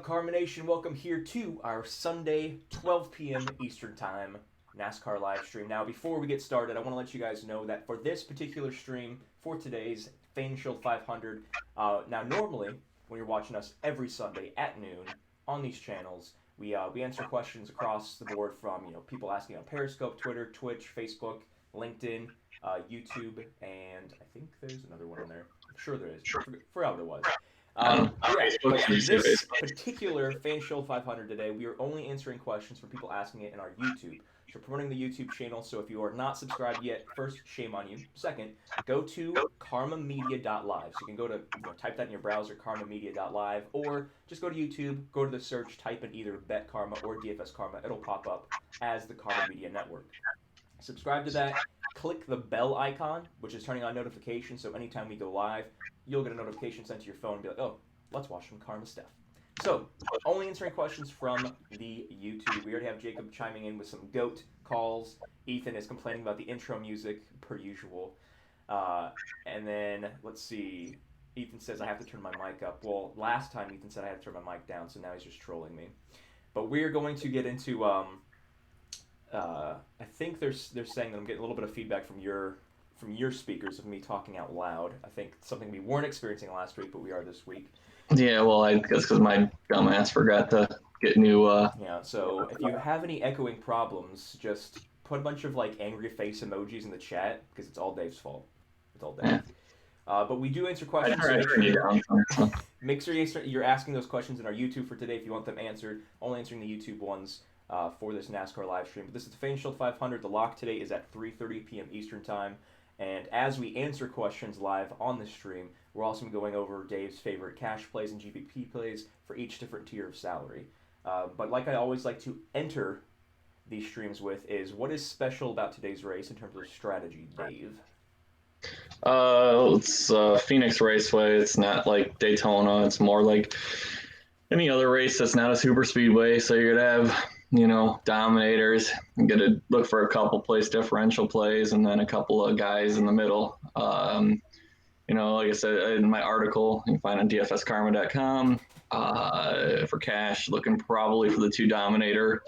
Karma Nation? Welcome here to our Sunday, 12 p.m. Eastern Time NASCAR live stream. Now, before we get started, I want to let you guys know that for this particular stream, for today's FanShield 500, now normally, when you're watching us every Sunday at noon on these channels, we answer questions across the board from people asking on Periscope, Twitter, Twitch, Facebook, LinkedIn, YouTube, and I think there's another one on there. I'm sure there is. Forgot what it was. But for this particular FanShield 500 today, we are only answering questions from people asking it in our YouTube. So we're promoting the YouTube channel, so if you are not subscribed yet, first, shame on you. Second, go to karmamedia.live. So you can go to, type that in your browser, karmamedia.live, or just go to YouTube, go to the search, type in either Bet Karma or DFS Karma. It'll pop up as the Karma Media Network. Subscribe to that. Click the bell icon, which is turning on notifications, so anytime we go live, you'll get a notification sent to your phone and be like, oh, let's watch some Karma stuff. So, only answering questions from the YouTube. We already have Jacob chiming in with some GOAT calls. Ethan is complaining about the intro music, per usual. And then, let's see. Ethan says I have to turn my mic up. Well, last time Ethan said I had to turn my mic down, so now he's just trolling me. But we're going to get into... I think they're saying that I'm getting a little bit of feedback from your speakers of me talking out loud. I think something we weren't experiencing last week, but we are this week. Yeah, well, I guess because my dumbass forgot to get new. Yeah, so if you have any echoing problems, just put a bunch of angry face emojis in the chat because it's all Dave's fault. It's all Dave. Yeah. But we do answer questions. So make sure you're asking those questions in our YouTube for today if you want them answered. Only answering the YouTube ones. For this NASCAR live stream. But this is the FanShield 500. The lock today is at 3:30 p.m. Eastern Time. And as we answer questions live on the stream, we're also going over Dave's favorite cash plays and GPP plays for each different tier of salary. But like I always like to enter these streams with is, what is special about today's race in terms of strategy, Dave? It's Phoenix Raceway. It's not like Daytona. It's more like any other race that's not a super speedway. So you're going to have... dominators. I'm going to look for a couple place differential plays and then a couple of guys in the middle. Like I said in my article, you can find on dfskarma.com for cash, looking probably for the two dominator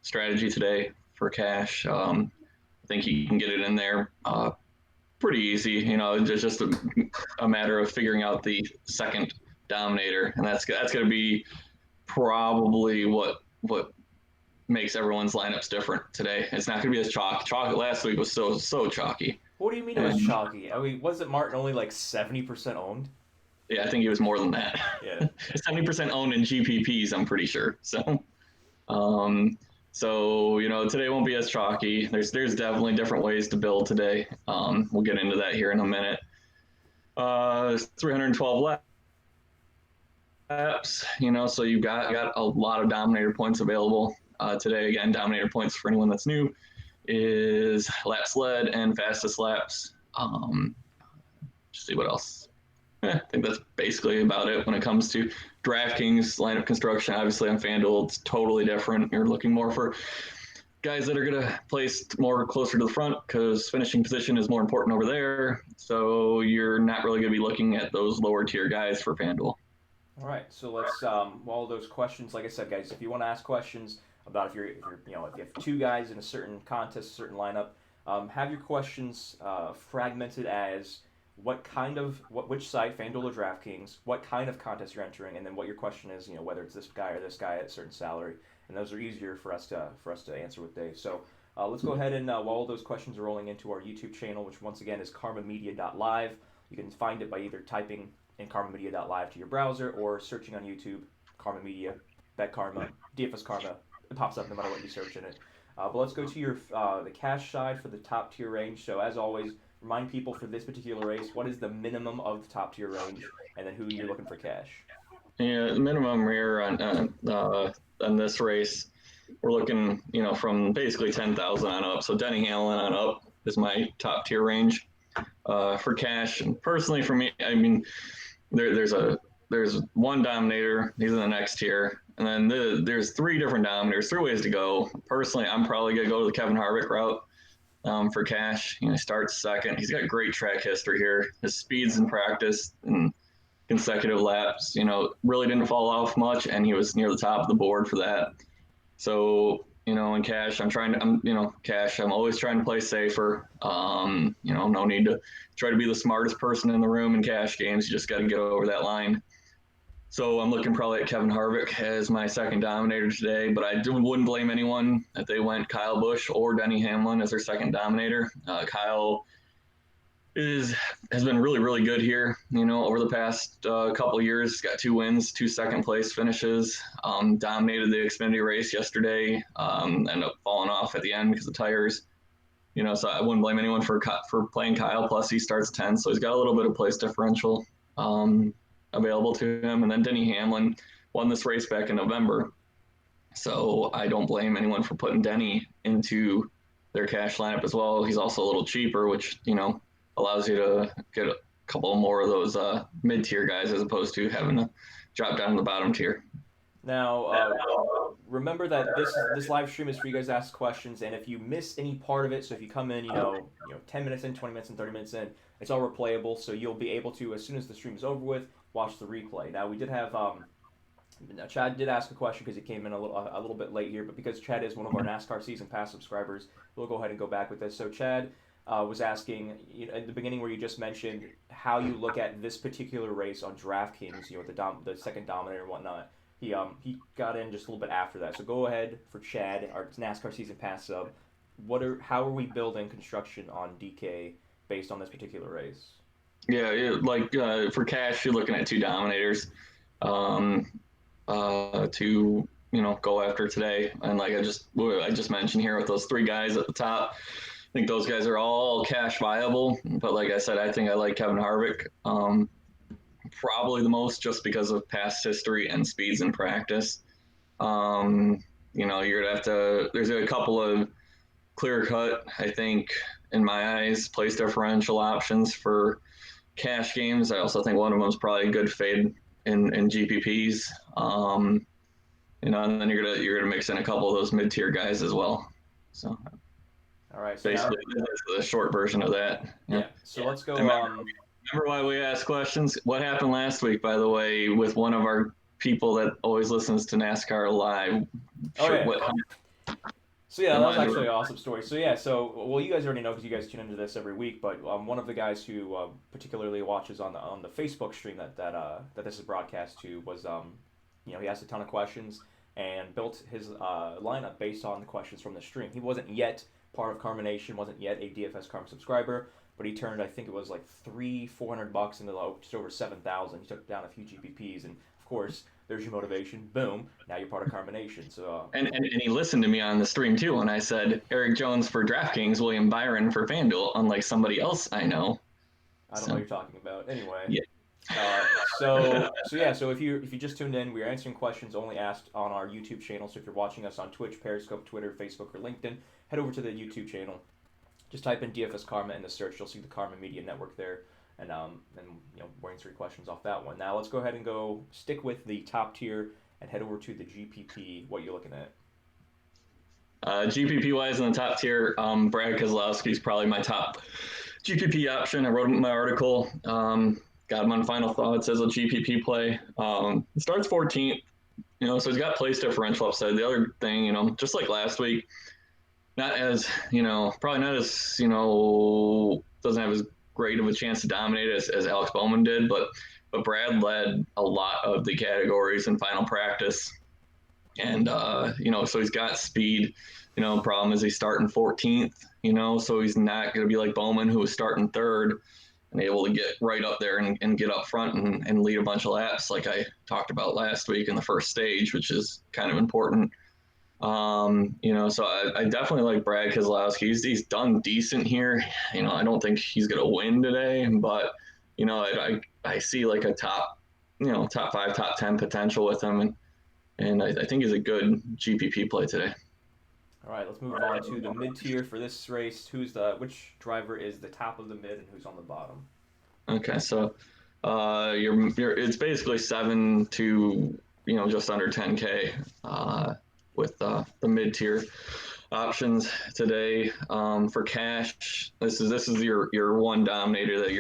strategy today for cash. I think you can get it in there pretty easy. It's just a matter of figuring out the second dominator, and that's going to be probably what makes everyone's lineups different today. It's not going to be as chalky. Last week was so chalky. What do you mean it was chalky? I mean, wasn't Martin only 70% owned? Yeah, I think he was more than that. Yeah, 70% owned in GPPs, I'm pretty sure. So, today won't be as chalky. There's definitely different ways to build today. We'll get into that here in a minute. 312 laps. So you've got a lot of dominator points available today. Again, dominator points for anyone that's new is laps led and fastest laps. Just see what else. I think that's basically about it when it comes to DraftKings lineup construction. Obviously on FanDuel, it's totally different. You're looking more for guys that are going to place more closer to the front because finishing position is more important over there. So you're not really going to be looking at those lower tier guys for FanDuel. All right, so let's all those questions. Like I said, guys, if you want to ask questions about if you have two guys in a certain contest, a certain lineup, have your questions fragmented as which site, FanDuel or DraftKings, what kind of contest you're entering, and then what your question is. Whether it's this guy or this guy at a certain salary, and those are easier for us to answer with Dave. So let's go ahead and while all those questions are rolling into our YouTube channel, which once again is karmamedia.live. You can find it by either typing in karmamedia.live to your browser or searching on YouTube, Karma Media, Bet Karma, DFS Karma. It pops up no matter what you search in it. But let's go to your the cash side for the top tier range. So as always, remind people for this particular race, what is the minimum of the top tier range, and then who you're looking for cash. Yeah, the minimum here on this race, we're looking from basically 10,000 on up. So Denny Hamlin on up is my top tier range for cash. And personally, for me, I mean. There's one dominator. He's in the next tier, and then there's three different dominators, three ways to go. Personally, I'm probably gonna go to the Kevin Harvick route for cash. He starts second. He's got great track history here. His speeds in practice and consecutive laps. Really didn't fall off much, and he was near the top of the board for that. So, in cash, I'm always trying to play safer. No need to try to be the smartest person in the room in cash games. You just got to get over that line. So I'm looking probably at Kevin Harvick as my second dominator today, but I wouldn't blame anyone if they went Kyle Busch or Denny Hamlin as their second dominator. Kyle has been really, really good here, over the past couple of years. He's got 2 wins, 2 second place finishes, dominated the Xfinity race yesterday, ended up falling off at the end because of tires. So I wouldn't blame anyone for playing Kyle. Plus, he starts 10th, so he's got a little bit of place differential available to him. And then Denny Hamlin won this race back in November, so I don't blame anyone for putting Denny into their cash lineup as well. He's also a little cheaper, which allows you to get a couple more of those mid-tier guys as opposed to having to drop down to the bottom tier. Now, remember that this live stream is for you guys to ask questions, and if you miss any part of it, so if you come in, 10 minutes in, 20 minutes in, 30 minutes in, it's all replayable, so you'll be able to, as soon as the stream is over with, watch the replay. Now, we did have Chad did ask a question because he came in a little bit late here, but because Chad is one of our NASCAR Season Pass subscribers, we'll go ahead and go back with this. So Chad was asking at the beginning where you just mentioned how you look at this particular race on DraftKings, the second dominator and whatnot. He got in just a little bit after that. So go ahead for Chad, our NASCAR Season Pass sub. How are we building construction on DK based on this particular race? Yeah, for cash, you're looking at 2 dominators to go after today, and like I just mentioned here with those 3 guys at the top. I think those guys are all cash viable, but like I said, I think I like Kevin Harvick probably the most just because of past history and speeds in practice. You're gonna have to. There's a couple of clear cut, I think, in my eyes, place differential options for cash games. I also think one of them is probably a good fade in GPPs. And then you're gonna mix in a couple of those mid tier guys as well. So. All right. So basically, that's the short version of that. Yeah. So let's go. Remember why we ask questions? What happened last week, by the way, with one of our people that always listens to NASCAR live? So yeah, that was actually an awesome story. So yeah, you guys already know because you guys tune into this every week. But one of the guys who particularly watches on the Facebook stream that this is broadcast to was he asked a ton of questions and built his lineup based on the questions from the stream. He wasn't yet part of Karma Nation, wasn't yet a DFS Karma subscriber, but he turned, I think it was like $400 into just over 7,000. He took down a few GPPs, and of course, there's your motivation. Boom! Now you're part of Karma Nation. So and he listened to me on the stream too, and I said Eric Jones for DraftKings, William Byron for FanDuel, unlike somebody else I know. I don't know what you're talking about. Anyway. Yeah. So if you just tuned in, we're answering questions only asked on our YouTube channel. So if you're watching us on Twitch, Periscope, Twitter, Facebook, or LinkedIn, head over to the YouTube channel. Just type in DFS Karma in the search. You'll see the Karma Media Network there, and we're answering questions off that one. Now let's go ahead and stick with the top tier and head over to the GPP. What you looking at? GPP wise in the top tier, Brad Keselowski's probably my top GPP option. I wrote him in my article. Got him on Final Thoughts as a GPP play. He starts 14th, so he's got place differential upside. The other thing, just like last week, not as, probably not as, doesn't have as great of a chance to dominate as Alex Bowman did, but Brad led a lot of the categories in final practice. And, so he's got speed. Problem is he's starting 14th, so he's not going to be like Bowman, who was starting 3rd and able to get right up there and get up front and lead a bunch of laps like I talked about last week in the first stage, which is kind of important. So I definitely like Brad Keselowski. He's done decent here. I don't think he's going to win today, but, I see like a top 5, top 10 potential with him. And I think he's a good GPP play today. All right, let's move on to the mid-tier for this race. Which driver is the top of the mid and who's on the bottom? Okay, so it's basically 7 to just under 10K with the mid-tier options today. For cash, this is your one dominator that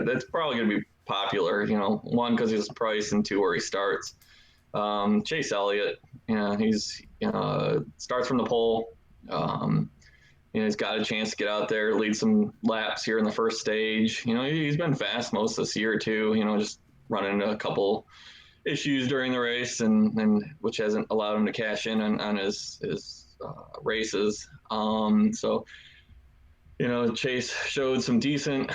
that's probably going to be popular. One, because he's priced, and two, where he starts. Chase Elliott, he's starts from the pole. He's got a chance to get out there, lead some laps here in the first stage. He's been fast most of this year too. Just running into a couple issues during the race, and which hasn't allowed him to cash in on his races. So Chase showed some decent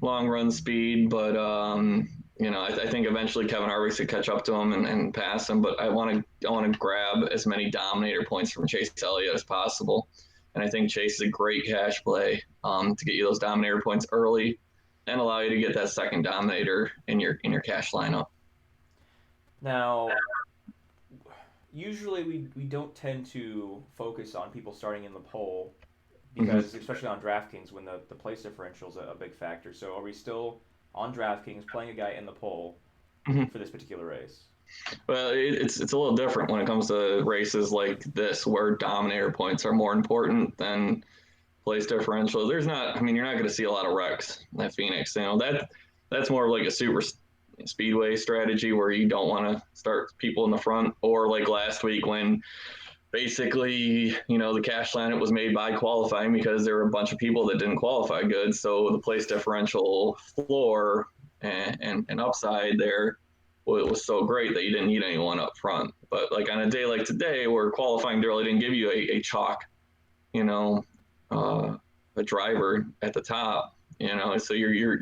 long run speed, but I think eventually Kevin Harvick could catch up to him and pass him. But I want to grab as many dominator points from Chase Elliott as possible, and I think Chase is a great cash play to get you those dominator points early and allow you to get that second dominator in your cash lineup. Now, usually we don't tend to focus on people starting in the pole because, especially on DraftKings, when the place differential is a big factor. So are we still on DraftKings playing a guy in the pole for this particular race? Well, it's a little different when it comes to races like this, where dominator points are more important than place differential. You're not going to see a lot of wrecks at Phoenix. That's more like a super speedway strategy where you don't want to start people in the front, or like last week when basically, the cash lineup was made by qualifying because there were a bunch of people that didn't qualify good. So the place differential floor and upside there was so great that you didn't need anyone up front. But like on a day like today, where qualifying really didn't give you a chalk, a driver at the top, so you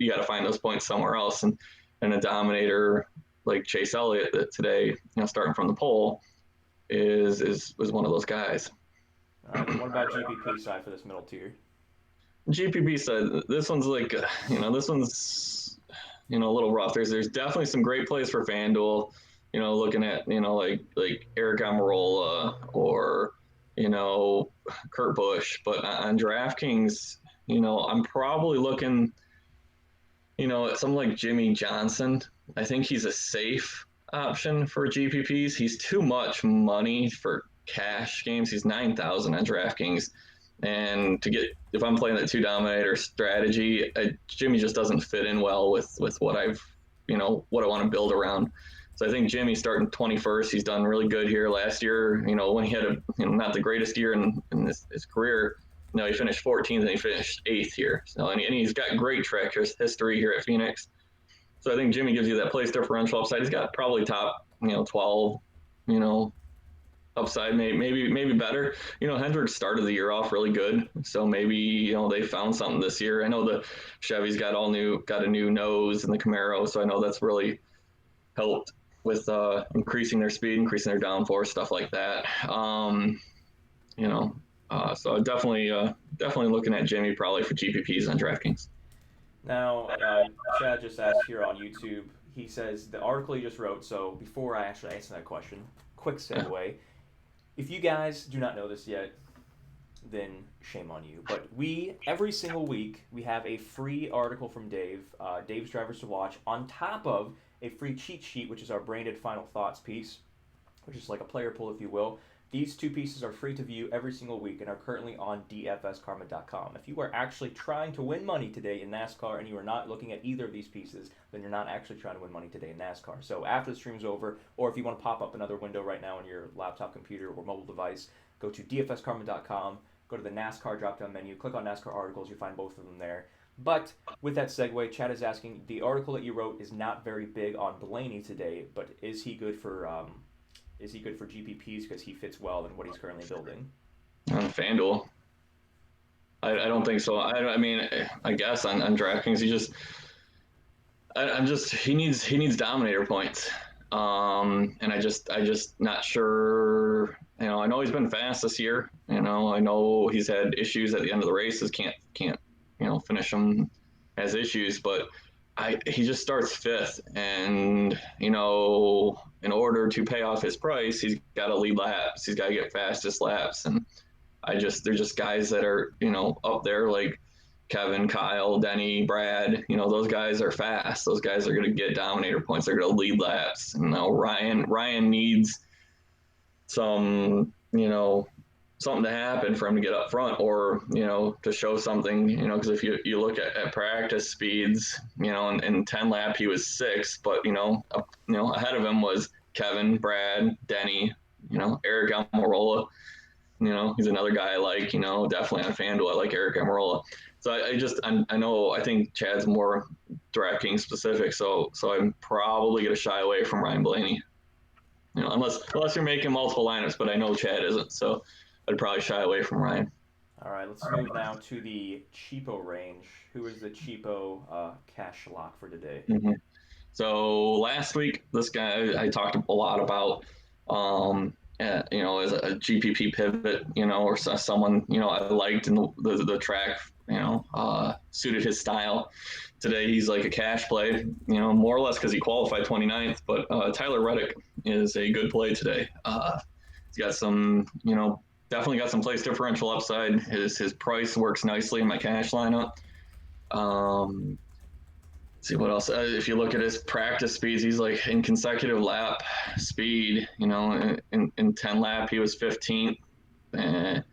got to find those points somewhere else, and a dominator like Chase Elliott that today, starting from the pole, is one of those guys. What about GPP side for this middle tier? GPP side, this one's like, this one's, a little rough. There's definitely some great plays for FanDuel, looking at, like Eric Almirola or, Kurt Busch. But on DraftKings, I'm probably looking, at something like Jimmy Johnson. I think he's a safe option for GPPs. He's too much money for cash games. He's 9,000 on DraftKings, and if I'm playing that two dominator strategy, Jimmy just doesn't fit in well with what what I want to build around. So I think Jimmy starting 21st. He's done really good here last year. When he had not the greatest year in his career. He finished 14th and he finished 8th here. So and he's got great track history here at Phoenix. So I think Jimmy gives you that place differential upside. He's got probably top 12, upside, maybe better. Hendrick started the year off really good, so maybe they found something this year. I know the Chevy's got a new nose in the Camaro, so I know that's really helped with increasing their speed, increasing their downforce, stuff like that. So definitely looking at Jimmy probably for GPPs on DraftKings. Now, Chad just asked here on YouTube. He says the article he just wrote. So before I actually answer that question, quick segue. If you guys do not know this yet, then shame on you. But every single week, we have a free article from Dave, Dave's Drivers to Watch, on top of a free cheat sheet, which is our branded Final Thoughts piece, which is like a player pool, if you will. These two pieces are free to view every single week and are currently on dfskarma.com. If you are actually trying to win money today in NASCAR and you are not looking at either of these pieces, then you're not actually trying to win money today in NASCAR. So after the stream's over, or if you want to pop up another window right now on your laptop, computer, or mobile device, go to dfskarma.com, go to the NASCAR drop-down menu, click on NASCAR articles, you find both of them there. But with that segue, Chad is asking, the article that you wrote is not very big on Blaney today, but is he good for GPPs because he fits well in what he's currently building? On FanDuel, I don't think so. I guess on DraftKings he needs dominator points, and I just not sure. I know he's been fast this year. I know he's had issues at the end of the races. Can't finish them, has issues, but he just starts fifth, and in order to pay off his price, he's got to lead laps. He's got to get fastest laps, and they're just guys that are up there like Kevin, Kyle, Denny, Brad. Those guys are fast. Those guys are going to get dominator points. They're going to lead laps. Ryan needs some something to happen for him to get up front, or to show something, because if you look at practice speeds, in 10 lap he was 6th, but ahead of him was Kevin, Brad, Denny, Eric Almirola. He's another guy I like, definitely on FanDuel. I like Eric Almirola. So I think Chad's more DraftKings specific. So I'm probably going to shy away from Ryan Blaney. Unless you're making multiple lineups, but I know Chad isn't. So I'd probably shy away from Ryan. All right, let's move now to the cheapo range. Who is the cheapo cash lock for today? Mm-hmm. So last week, this guy I talked a lot about, as a GPP pivot, or someone, I liked and the track, suited his style. Today, he's like a cash play, more or less because he qualified 29th, but Tyler Reddick is a good play today. He's got some, definitely got some place differential upside. His price works nicely in my cash lineup. See what else. If you look at his practice speeds, he's like in consecutive lap speed. In 10 lap he was 15th, and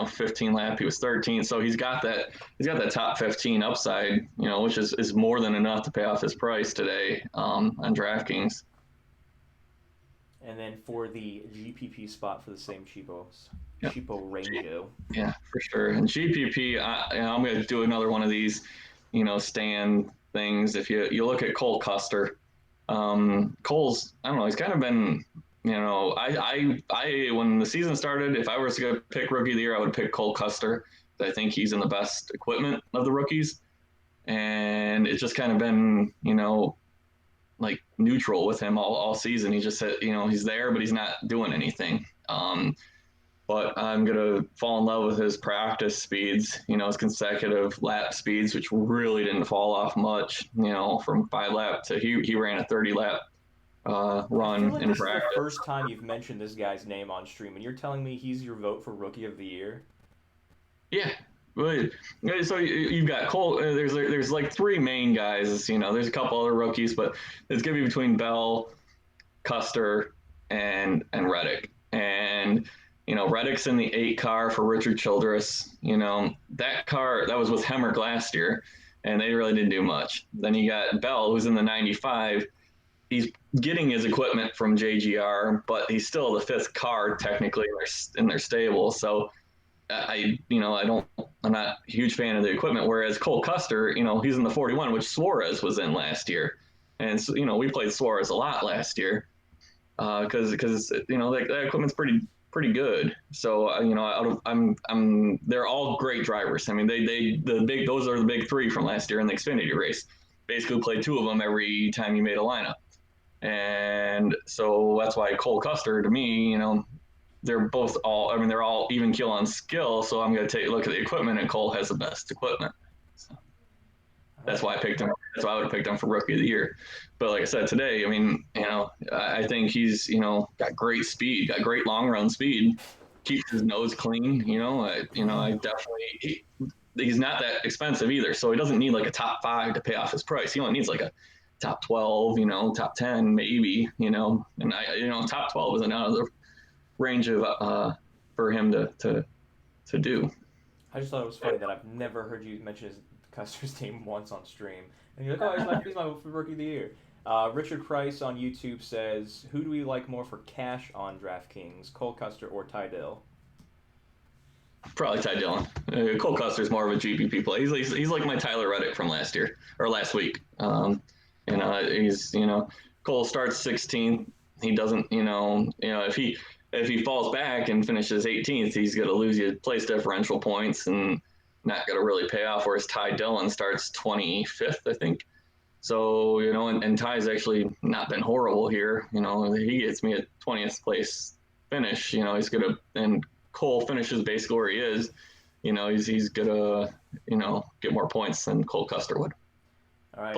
15 lap he was 13th. So he's got that top 15 upside. Which is more than enough to pay off his price today on DraftKings. And then for the GPP spot for the same cheapos. Cheapo Rango. Yeah, for sure. And GPP, I'm going to do another one of these, stand things. If you look at Cole Custer, Cole's, I don't know, he's kind of been, I when the season started, if I was to pick Rookie of the Year, I would pick Cole Custer. I think he's in the best equipment of the rookies. And it's just kind of been, like neutral with him all season. He just said, he's there, but he's not doing anything. But I'm going to fall in love with his practice speeds, his consecutive lap speeds, which really didn't fall off much, from 5 lap to he ran a 30 lap run I feel like in this practice. is the first time you've mentioned this guy's name on stream, and you're telling me he's your vote for Rookie of the Year? Yeah. So you've got Cole. There's like 3 main guys. There's a couple other rookies, but it's going to be between Bell, Custer, and Reddick. And Reddick's in the 8 car for Richard Childress. That car, that was with Hemrick last year, and they really didn't do much. Then you got Bell, who's in the 95. He's getting his equipment from JGR, but he's still the 5th car technically in their stable. So I'm not a huge fan of the equipment. Whereas Cole Custer, he's in the 41, which Suarez was in last year. And so, we played Suarez a lot last year because that equipment's pretty good. So they're all great drivers. I mean, those are the big 3 from last year in the Xfinity race. Basically played 2 of them every time you made a lineup. And so that's why Cole Custer, to me, they're all even keel on skill. So I'm going to take a look at the equipment, and Cole has the best equipment. So that's why I picked him. That's why I would have picked him for Rookie of the Year. But like I said today, I mean, I think he's, got great speed, got great long run speed, keeps his nose clean. I definitely, he's not that expensive either. So he doesn't need like a top 5 to pay off his price. He only needs like a top 12, top 10 maybe, and top 12 isn't out of the range of for him to do. I just thought it was funny that I've never heard you mention Custer's name once on stream. And you're like, oh, he's my Rookie of the Year. Richard Price on YouTube says, who do we like more for cash on DraftKings, Cole Custer or Ty Dill? Probably Ty Dillon. Cole Custer's more of a GPP play. He's like my Tyler Reddick from last week. He's Cole starts 16th. He doesn't if he falls back and finishes 18th, he's going to lose you place differential points and not going to really pay off. Whereas Ty Dillon starts 25th, I think. So and Ty's actually not been horrible here. He gets me a 20th place finish. He's gonna, and Cole finishes basically where he is. He's gonna get more points than Cole Custer would. All right.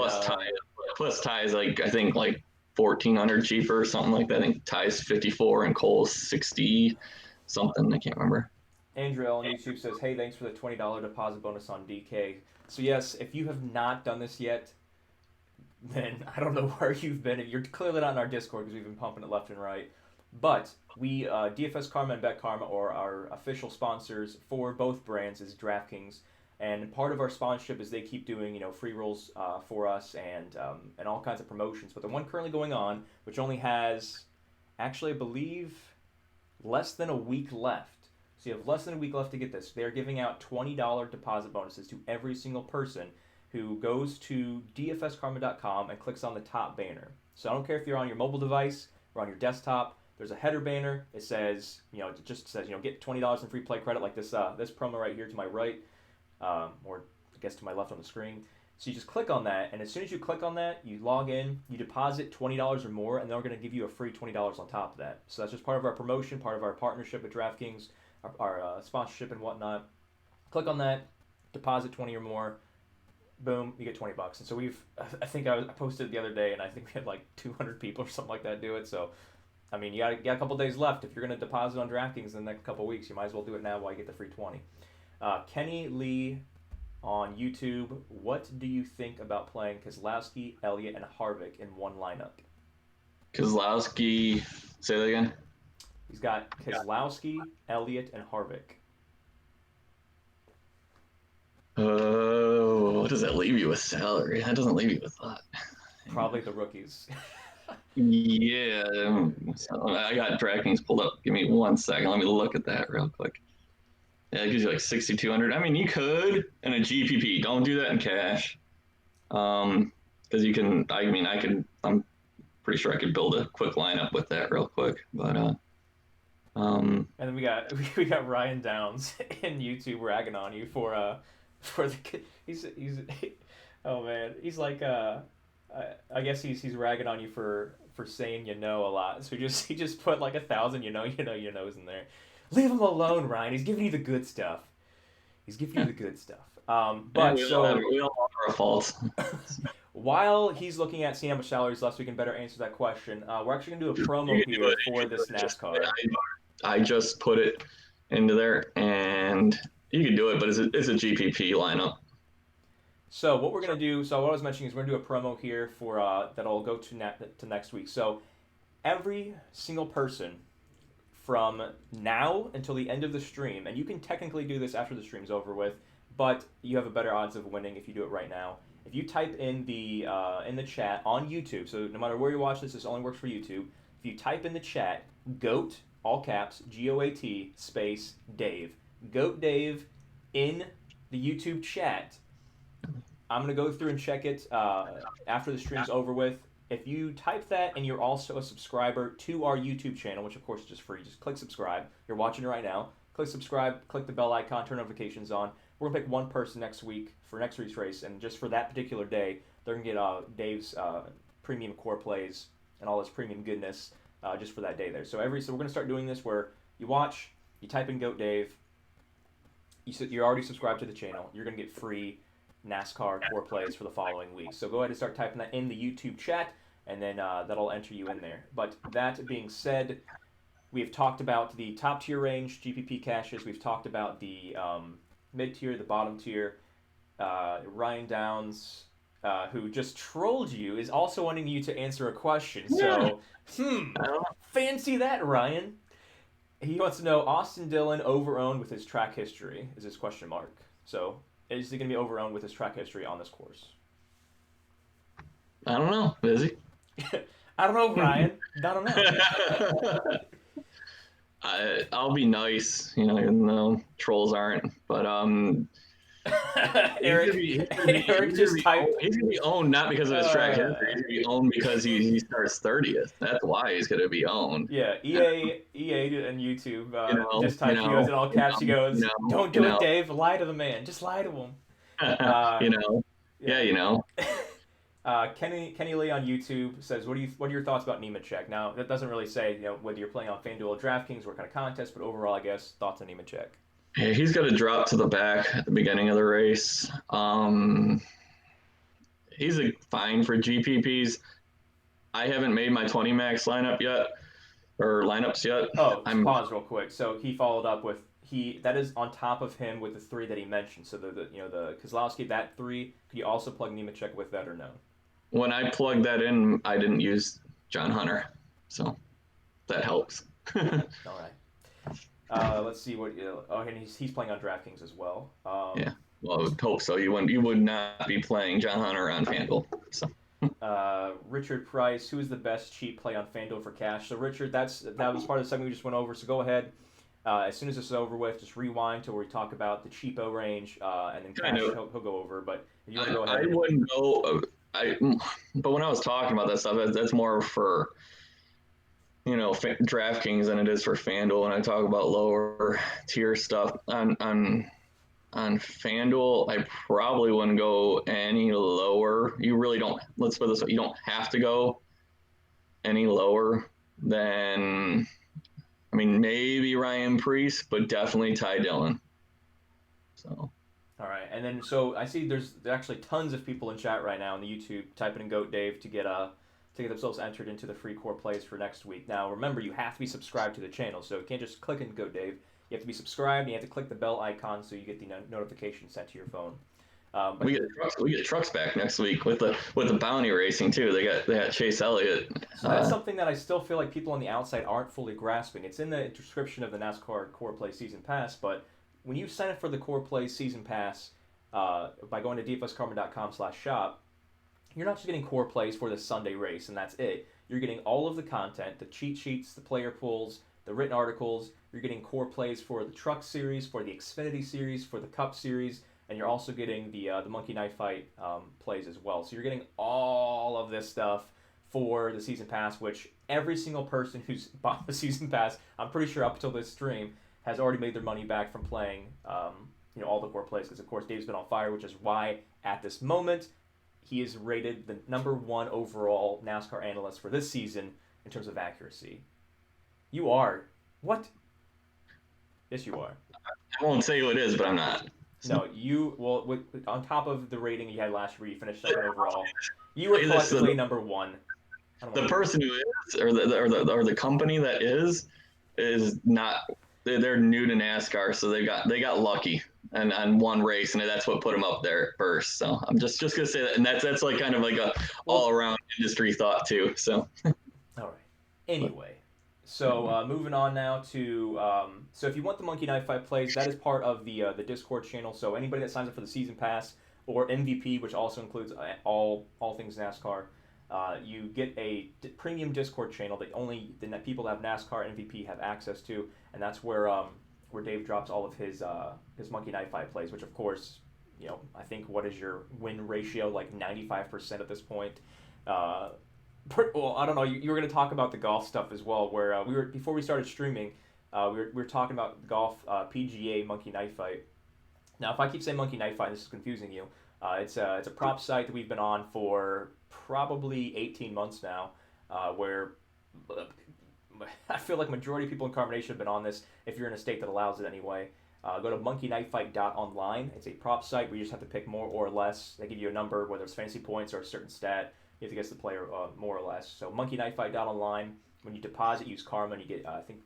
Plus Ty is like, I think like 1,400 cheaper or something like that. I think Ty's 54 and Cole's 60 something. I can't remember. Andrew on YouTube says, hey, thanks for the $20 deposit bonus on DK. So yes, if you have not done this yet, then I don't know where you've been. You're clearly not in our Discord because we've been pumping it left and right. But we, DFS Karma and Bet Karma, are our official sponsors for both brands, is DraftKings. And part of our sponsorship is they keep doing, free rolls for us and all kinds of promotions. But the one currently going on, which only has, actually, I believe, less than a week left. So you have less than a week left to get this. They're giving out $20 deposit bonuses to every single person who goes to dfskarma.com and clicks on the top banner. So I don't care if you're on your mobile device or on your desktop. There's a header banner. It says, it just says, get $20 in free play credit, like this promo right here to my right, or I guess to my left on the screen. So you just click on that, and as soon as you click on that, you log in, you deposit $20 or more, and they're going to give you a free $20 on top of that. So that's just part of our promotion, part of our partnership with DraftKings, our sponsorship and whatnot. Click on that, deposit 20 or more, boom, you get 20 bucks. And so I think I posted it the other day, and I think we had like 200 people or something like that do it. So, I mean, you got a couple days left. If you're going to deposit on DraftKings in the next couple weeks, you might as well do it now while you get the free 20. Kenny Lee on YouTube, what do you think about playing Keselowski, Elliott, and Harvick in one lineup? Keselowski, say that again? He's got Keselowski, Elliott, and Harvick. Oh, what does that leave you with salary? That doesn't leave you with that. Probably the rookies. Yeah, so I got DraftKings pulled up. Give me 1 second. Let me look at that real quick. Yeah, it gives you like 6,200. I mean, you could in a GPP. Don't do that in cash. Because you can. I'm pretty sure I could build a quick lineup with that real quick. But And then we got Ryan Downs in YouTube ragging on you for the he's oh man, he's like I guess he's ragging on you for saying a lot. So he just put like 1,000 you knows in there. Leave him alone, Ryan. He's giving you the good stuff. But we all have our faults. While he's looking at seeing how much salaries left, so we can better answer that question. We're actually gonna do a promo here for this NASCAR. I just put it into there, and you can do it, but it's a GPP lineup. So what we're gonna do, what I was mentioning is we're gonna do a promo here for that'll go to next week. So every single person from now until the end of the stream, and you can technically do this after the stream's over with, but you have a better odds of winning if you do it right now. If you type in the chat on YouTube, so no matter where you watch this only works for YouTube. If you type in the chat, GOAT, all caps, GOAT, space, Dave. GOAT Dave in the YouTube chat. I'm going to go through and check it after the stream's over with. If you type that and you're also a subscriber to our YouTube channel, which of course is just free, just click subscribe. You're watching it right now. Click subscribe, click the bell icon, turn notifications on. We're going to pick one person next week for next week's race, and just for that particular day, they're going to get Dave's premium core plays and all his premium goodness just for that day there. So we're going to start doing this where you watch, you type in GOAT Dave, you're already subscribed to the channel, you're going to get free NASCAR core plays for the following week. So go ahead and start typing that in the YouTube chat, and then that'll enter you in there. But that being said, we have talked about the top tier range GPP caches. We've talked about the mid tier, the bottom tier. Ryan Downs, who just trolled you, is also wanting you to answer a question. So, fancy that, Ryan. He wants to know, Austin Dillon over-owned with his track history, is his question mark. So, is he going to be over-owned with his track history on this course? I don't know. Is he? I don't know, Ryan. I don't know. I'll be nice, even though trolls aren't. But Eric just typed. He's gonna be owned not because of his track history. He's gonna be owned because he starts 30th. That's why he's gonna be owned. Yeah, EA and YouTube just typed. He goes in all caps. He goes, "Don't do it, Dave. Lie to the man. Just lie to him." Kenny Lee on YouTube says, "What are your thoughts about Nemechek?" Now that doesn't really say whether you're playing on FanDuel or DraftKings, what kind of contest, but overall, I guess thoughts on Nemechek. Yeah, he's got to drop to the back at the beginning of the race. He's fine for GPPs. I haven't made my 20 max lineups yet. Oh, pause real quick. So he followed up with that is on top of him with the 3 that he mentioned. So the Keselowski, that 3. Could you also plug Nemechek with that or no? When I plugged that in, I didn't use John Hunter. So that helps. All right. Let's see what. Oh, and he's playing on DraftKings as well. Yeah. Well, I would hope so. You would not be playing John Hunter on FanDuel. So. Richard Price, who is the best cheap play on FanDuel for cash? So Richard, that was part of the segment we just went over. So go ahead. As soon as this is over with, just rewind to where we talk about the cheapo range, and then cash he'll go over. But if you want to go ahead, I wouldn't go. But when I was talking about that stuff, that's more for DraftKings than it is for FanDuel. And I talk about lower tier stuff on FanDuel, I probably wouldn't go any lower. You really don't. Let's put this way: you don't have to go any lower than. I mean, maybe Ryan Priest, but definitely Ty Dillon. So. All right, and then so I see there's actually tons of people in chat right now on the YouTube typing in Goat Dave to get themselves entered into the free core plays for next week. Now remember, you have to be subscribed to the channel, so you can't just click in Goat Dave. You have to be subscribed, and you have to click the bell icon so you get the notification sent to your phone. We get trucks back next week with the bounty racing too. They got Chase Elliott. So that's something that I still feel like people on the outside aren't fully grasping. It's in the description of the NASCAR Core Play Season Pass, but when you sign up for the Core Play Season Pass by going to dfscarman.com/shop, you're not just getting core plays for the Sunday race and that's it. You're getting all of the content, the cheat sheets, the player pools, the written articles. You're getting core plays for the Truck Series, for the Xfinity Series, for the Cup Series, and you're also getting the Monkey Knife Fight plays as well. So you're getting all of this stuff for the Season Pass, which every single person who's bought the Season Pass, I'm pretty sure up until this stream, has already made their money back from playing all the core plays. Because, of course, Dave's been on fire, which is why, at this moment, he is rated the #1 overall NASCAR analyst for this season in terms of accuracy. You are. What? Yes, you are. I won't say who it is, but I'm not. No, you, well, on top of the rating you had last year, you finished second overall. You were collectively #1. The person who is, or the company that is not. They're new to NASCAR, so they got lucky and on one race, and that's what put them up there first. So I'm just gonna say that, and that's like kind of like a all around industry thought too. So. All right. Anyway. So moving on now to so if you want the Monkey Knife Fight plays, that is part of the Discord channel. So anybody that signs up for the Season Pass or MVP, which also includes all things NASCAR, you get a premium Discord channel that only the people that have NASCAR MVP have access to, and that's where Dave drops all of his Monkey Knife Fight plays, which of course, I think what is your win ratio, like 95% at this point. Well, I don't know. You were going to talk about the golf stuff as well, where we were before we started streaming. We were talking about golf PGA Monkey Knife Fight. Now, if I keep saying Monkey Knife Fight, this is confusing you. It's a prop site that we've been on for probably 18 months now, where I feel like majority of people in Carbonation have been on this. If you're in a state that allows it anyway, go to monkeyknifefight.online. It's a prop site where you just have to pick more or less. They give you a number, whether it's fantasy points or a certain stat. You have to guess the player more or less. So monkeyknifefight.online. When you deposit, use Karma, and you get I think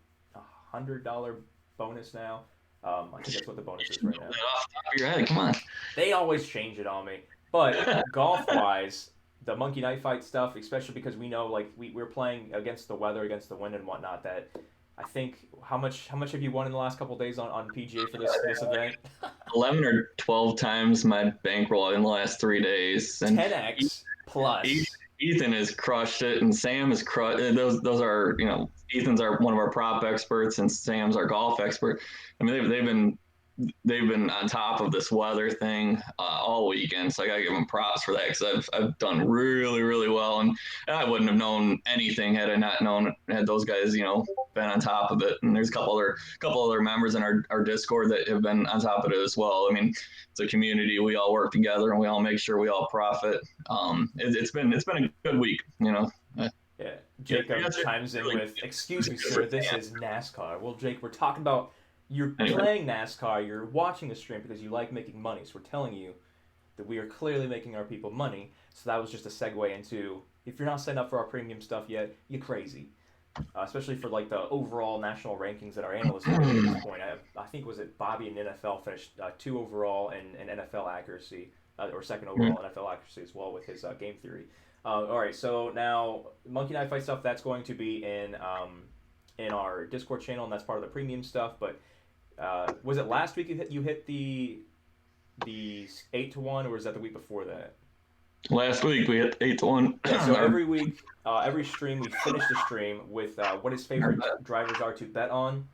$100 bonus now. I think that's what the bonus is right now. Off the top of your head, come on. They always change it on me. But golf-wise, the Monkey Knife Fight stuff, especially because we know like we're playing against the weather, against the wind and whatnot. That I think how much have you won in the last couple of days on PGA for this event? 11 or 12 times my bankroll in the last 3 days. And 10x plus. Ethan has crushed it, and Sam has crushed. Those are Ethan's one of our prop experts, and Sam's our golf expert. I mean, they've been on top of this weather thing all weekend, so I gotta give them props for that because I've done really, really well, and I wouldn't have known anything had I not had those guys been on top of it. And there's a couple other members in our Discord that have been on top of it as well. I mean, it's a community. We all work together, and we all make sure we all profit. It's been a good week, Yeah, Jacob chimes in with, "Excuse me, sir, this is NASCAR." Well, Jake, we're talking about you're playing NASCAR, you're watching the stream because you like making money. So we're telling you that we are clearly making our people money. So that was just a segue into, if you're not signed up for our premium stuff yet, you're crazy. Especially for like the overall national rankings that our analysts are doing at this point. I think was it Bobby in NFL finished 2 overall in NFL accuracy, or 2nd overall NFL accuracy as well with his game theory. All right, so now Monkey Knife Fight stuff, that's going to be in in our Discord channel, and that's part of the premium stuff. But was it last week you hit the 8-1, or was that the week before that? Last week we hit 8-1. Yeah, so every week, every stream, we finish the stream with what his favorite drivers are to bet on,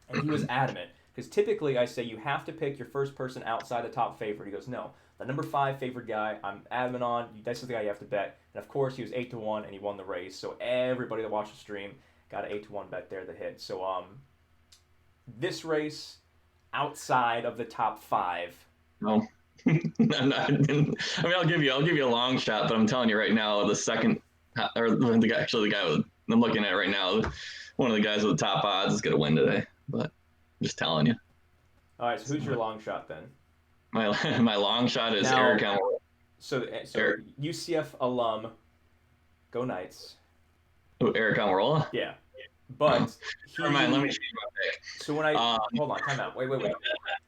and he was adamant. Because typically I say you have to pick your first person outside the top favorite. He goes, no, the number 5 favorite guy I'm adamant on. That's the guy you have to bet. And of course he was 8-1 and he won the race. So everybody that watched the stream got an 8-1 bet there that hit. So this race outside of the top 5. No. I mean, I'll give you a long shot, but I'm telling you right now, the second, or the guy I'm looking at right now, one of the guys with the top odds is going to win today. But I'm just telling you. All right, so who's your long shot then? My long shot is now, Eric Almirola. So Eric. UCF alum, go Knights. Oh, Eric Almirola? Yeah. But never mind, let me change my pick. So when hold on, time out. Wait.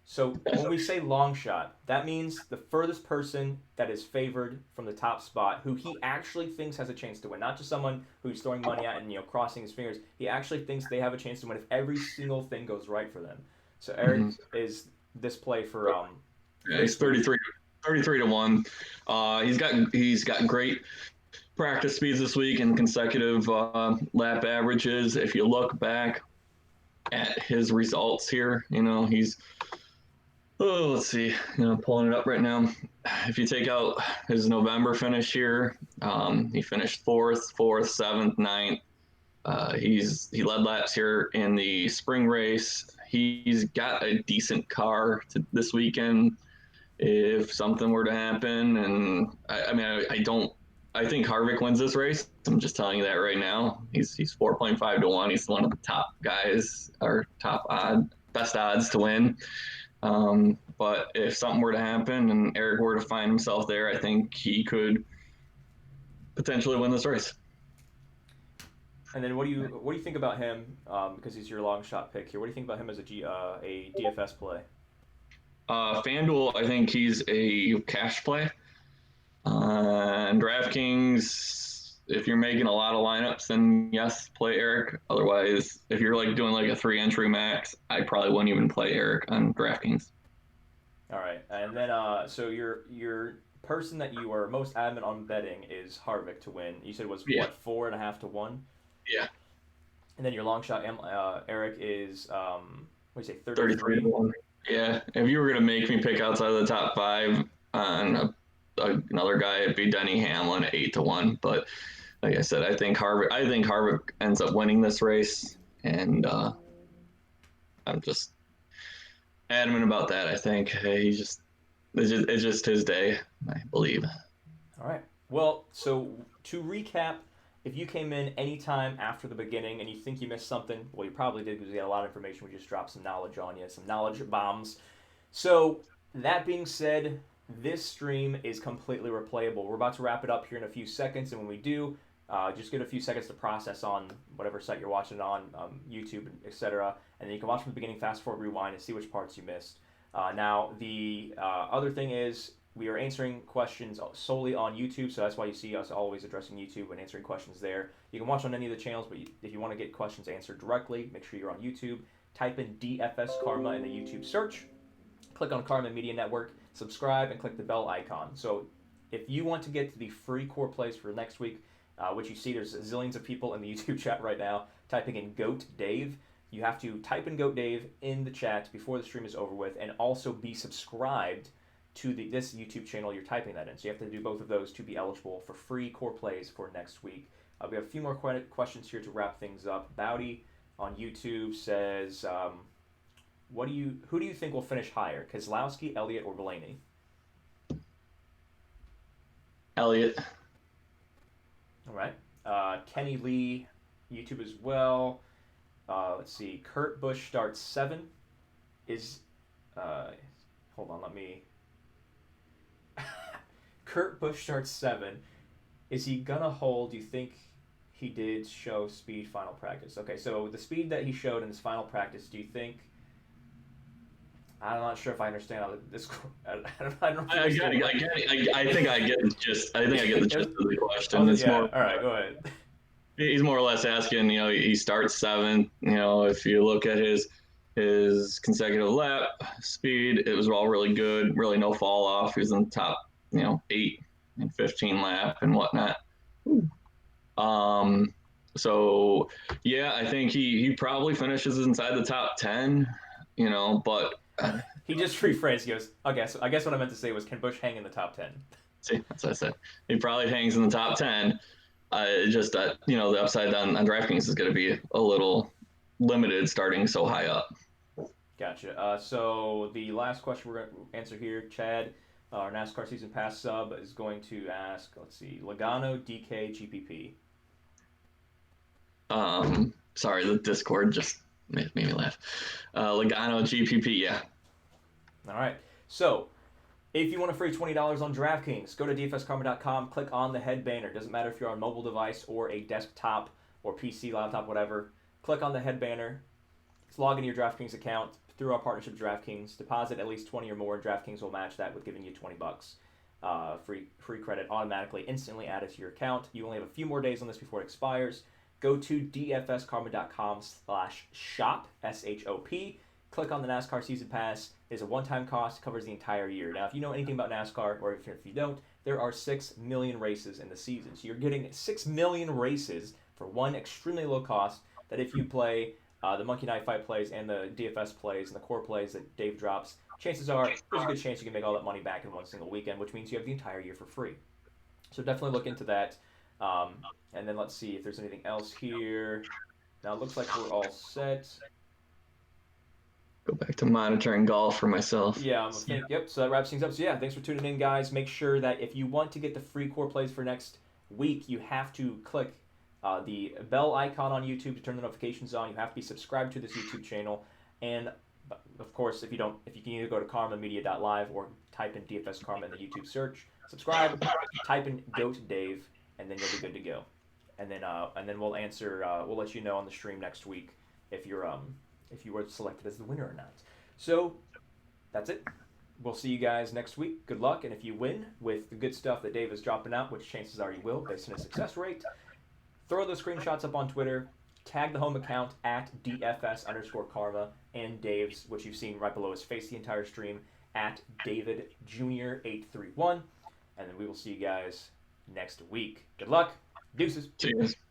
So when we say long shot, that means the furthest person that is favored from the top spot, who he actually thinks has a chance to win, not just someone who's throwing money at and crossing his fingers. He actually thinks they have a chance to win if every single thing goes right for them. So Eric is this play for yeah, he's 33-1. He's got great practice speeds this week and consecutive lap averages. If you look back at his results here, he's let's see, pulling it up right now. If you take out his November finish here, he finished 4th, 7th, 9th. He led laps here in the spring race. He's got a decent car this weekend if something were to happen. And I think Harvick wins this race. I'm just telling you that right now. He's 4.5 to 1. He's one of the top guys, or best odds to win. But if something were to happen and Eric were to find himself there, I think he could potentially win this race. And then what do you think about him? Because he's your long shot pick here. What do you think about him as a DFS play? FanDuel, I think he's a cash play. And DraftKings, if you're making a lot of lineups, then yes, play Eric. Otherwise, if you're doing a 3-entry max, I probably wouldn't even play Eric on DraftKings. All right, and then so your person that you are most adamant on betting is Harvick to win. You said it was what, 4.5 to 1? Yeah. And then your long shot Eric is what do you say, 33 to 1. Yeah, if you were gonna make me pick outside of the top 5 on another guy, it'd be Denny Hamlin at 8 to 1. But like I said, I think Harvick ends up winning this race, and I'm just adamant about that. I think it's just his day, I believe. All right. Well, so to recap, if you came in anytime after the beginning and you think you missed something, well, you probably did, because we got a lot of information. We just dropped some knowledge on you, some knowledge bombs. So that being said, this stream is completely replayable. We're about to wrap it up here in a few seconds, and when we do, just get a few seconds to process on whatever site you're watching it on, YouTube, etc. And then you can watch from the beginning, fast forward, rewind, and see which parts you missed. Now, the other thing is we are answering questions solely on YouTube, so that's why you see us always addressing YouTube and answering questions there. You can watch on any of the channels, but if you want to get questions answered directly, make sure you're on YouTube. Type in DFS Karma in the YouTube search. Click on Karma Media Network, subscribe, and click the bell icon. So if you want to get to the free core plays for next week, which you see there's zillions of people in the YouTube chat right now typing in GOAT Dave, you have to type in GOAT Dave in the chat before the stream is over with, and also be subscribed to this YouTube channel you're typing that in. So you have to do both of those to be eligible for free core plays for next week. We have a few more questions here to wrap things up. Bowdy on YouTube says, who do you think will finish higher, Keselowski, Elliott, or Blaney? Elliott. All right. Kenny Lee, YouTube as well. Let's see. Kurt Busch starts 7. Hold on, let me... Kurt Busch starts 7. Is he going to hold? Do you think he did show speed final practice? Okay, so the speed that he showed in his final practice, do you think... I'm not sure if I understand how this... I think I get the gist of the question. It's all right, go ahead. He's more or less asking, he starts seventh. If you look at his consecutive lap speed, it was all really good, really no fall off. He was in the top, 8 and 15 lap and whatnot. Um, so yeah, I think he probably finishes inside the top 10, but He just rephrased. He goes, I guess what I meant to say was, can Bush hang in the top 10? see, that's what I said. He probably hangs in the top 10. Just that, the upside on DraftKings is going to be a little limited starting so high up. Gotcha. So the last question we're going to answer here, Chad, our NASCAR season pass sub, is going to ask, let's see, Logano, DK, GPP. Sorry, the Discord just made me laugh. Logano, GPP, yeah. All right. So if you want a free $20 on DraftKings, go to dfskarma.com, click on the head banner. Doesn't matter if you're on a mobile device or a desktop or PC, laptop, whatever. Click on the head banner. Log into your DraftKings account through our partnership with DraftKings. Deposit at least 20 or more, and DraftKings will match that with giving you $20 free credit automatically, instantly added to your account. You only have a few more days on this before it expires. Go to dfskarma.com/shop, SHOP. Click on the NASCAR Season Pass. It's a one-time cost, covers the entire year. Now, if you know anything about NASCAR, or if you don't, there are 6 million races in the season. So you're getting 6 million races for one extremely low cost that if you play the Monkey Knife Fight plays and the DFS plays and the core plays that Dave drops, chances are there's a good chance you can make all that money back in one single weekend, which means you have the entire year for free. So definitely look into that. And then let's see if there's anything else here. Now it looks like we're all set. Go back to monitoring golf for myself. Yeah, yep. So that wraps things up. So yeah, thanks for tuning in, guys. Make sure that if you want to get the free core plays for next week, you have to click the bell icon on YouTube to turn the notifications on. You have to be subscribed to this YouTube channel, and of course, if you can either go to karmamedia.live or type in DFS Karma in the YouTube search, subscribe, type in Goat Dave, and then you'll be good to go. And then we'll answer. We'll let you know on the stream next week if you were selected as the winner or not. So that's it. We'll see you guys next week. Good luck, and if you win with the good stuff that Dave is dropping out, which chances are you will based on his success rate, throw those screenshots up on Twitter, tag the home account at DFS_Karma, and Dave's, which you've seen right below his face the entire stream, at David Jr. 831. And then we will see you guys next week. Good luck. Deuces. Cheers.